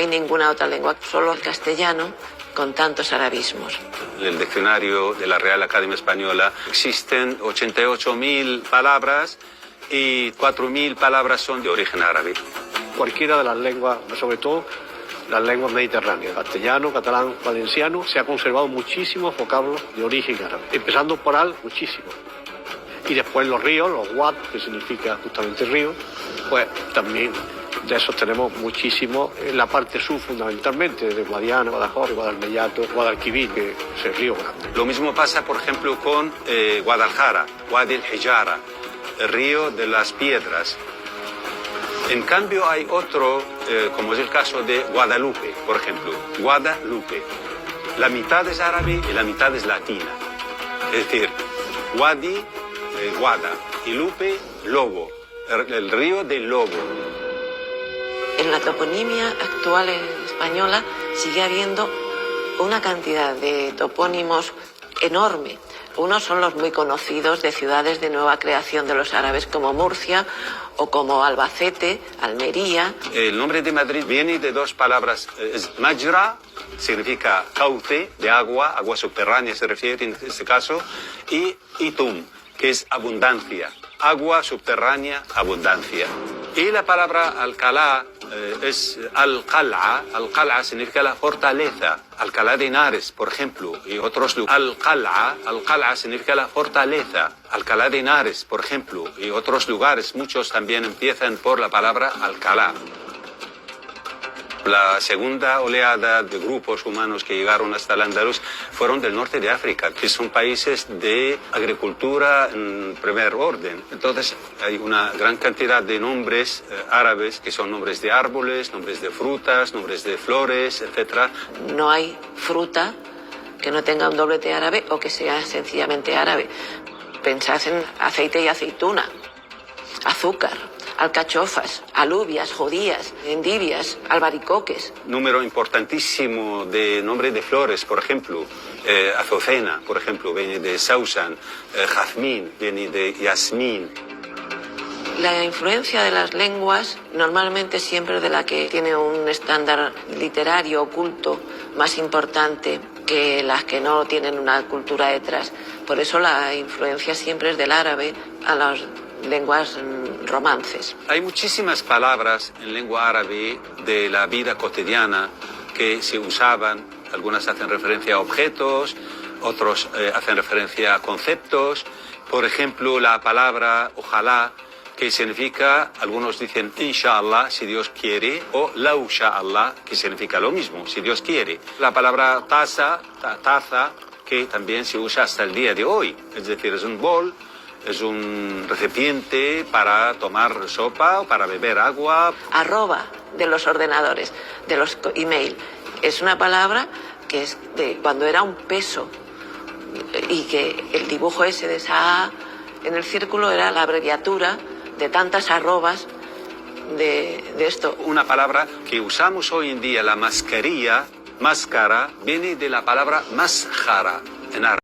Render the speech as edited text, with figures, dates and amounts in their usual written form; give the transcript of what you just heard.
hay ninguna otra lengua, solo el castellano, con tantos arabismos. En el diccionario de la Real Academia Española existen 88.000 palabras y 4.000 palabras son de origen árabe. Cualquiera de las lenguas, sobre todo las lenguas mediterráneas, castellano, catalán, valenciano, se ha conservado muchísimos vocablos de origen árabe, empezando por al, muchísimo. Y después los ríos, los wad, que significa justamente río, pues también de esos tenemos muchísimos en la parte sur fundamentalmente, de Guadiana, Badajoz, Guadalmellato, Guadalquivir, que es el río grande. Lo mismo pasa, por ejemplo, con Guadalajara, Wadi el-Hijara, el río de las piedras. En cambio hay otro, como es el caso de Guadalupe, por ejemplo, Guadalupe. La mitad es árabe y la mitad es latina. Es decir, Wadi, Guada, y Lupe, lobo, el río del lobo. En la toponimia actual española sigue habiendo una cantidad de topónimos enorme. Unos son los muy conocidos de ciudades de nueva creación de los árabes como Murcia o como Albacete, Almería. El nombre de Madrid viene de dos palabras. Majra significa cauce de agua, agua subterránea se refiere en este caso, y Itum, que es abundancia, agua subterránea, abundancia. Y la palabra Alcalá es Al-Qal'a. Al-Qal'a significa la fortaleza. Alcalá de Henares, por ejemplo, y otros lugares. Al-Qal'a significa la fortaleza. Alcalá de Henares, por ejemplo, y otros lugares. Muchos también empiezan por la palabra Alcalá. La segunda oleada de grupos humanos que llegaron hasta el Andaluz fueron del norte de África, que son países de agricultura en primer orden. Entonces hay una gran cantidad de nombres árabes que son nombres de árboles, nombres de frutas, nombres de flores, etc. No hay fruta que no tenga un doblete árabe o que sea sencillamente árabe. Pensad en aceite y aceituna, azúcar, alcachofas, alubias, judías, endivias, albaricoques. Número importantísimo de nombre de flores, por ejemplo, azucena, por ejemplo, viene de sausan, jazmín, viene de yasmín. La influencia de las lenguas normalmente siempre es de la que tiene un estándar literario oculto más importante que las que no tienen una cultura detrás. Por eso la influencia siempre es del árabe a las lenguas romances. Hay muchísimas palabras en lengua árabe de la vida cotidiana que se usaban. Algunas hacen referencia a objetos, otros hacen referencia a conceptos. Por ejemplo, la palabra ojalá, que significa, algunos dicen inshallah, si Dios quiere, o lau sha'Allah, que significa lo mismo, si Dios quiere. La palabra taza, que también se usa hasta el día de hoy, es decir, es un bol, es un recipiente para tomar sopa o para beber agua. Arroba de los ordenadores, de los email, es una palabra que es de cuando era un peso y que el dibujo ese de esa A en el círculo era la abreviatura de tantas arrobas de esto. Una palabra que usamos hoy en día, la mascarilla, máscara, viene de la palabra masjara en árabe.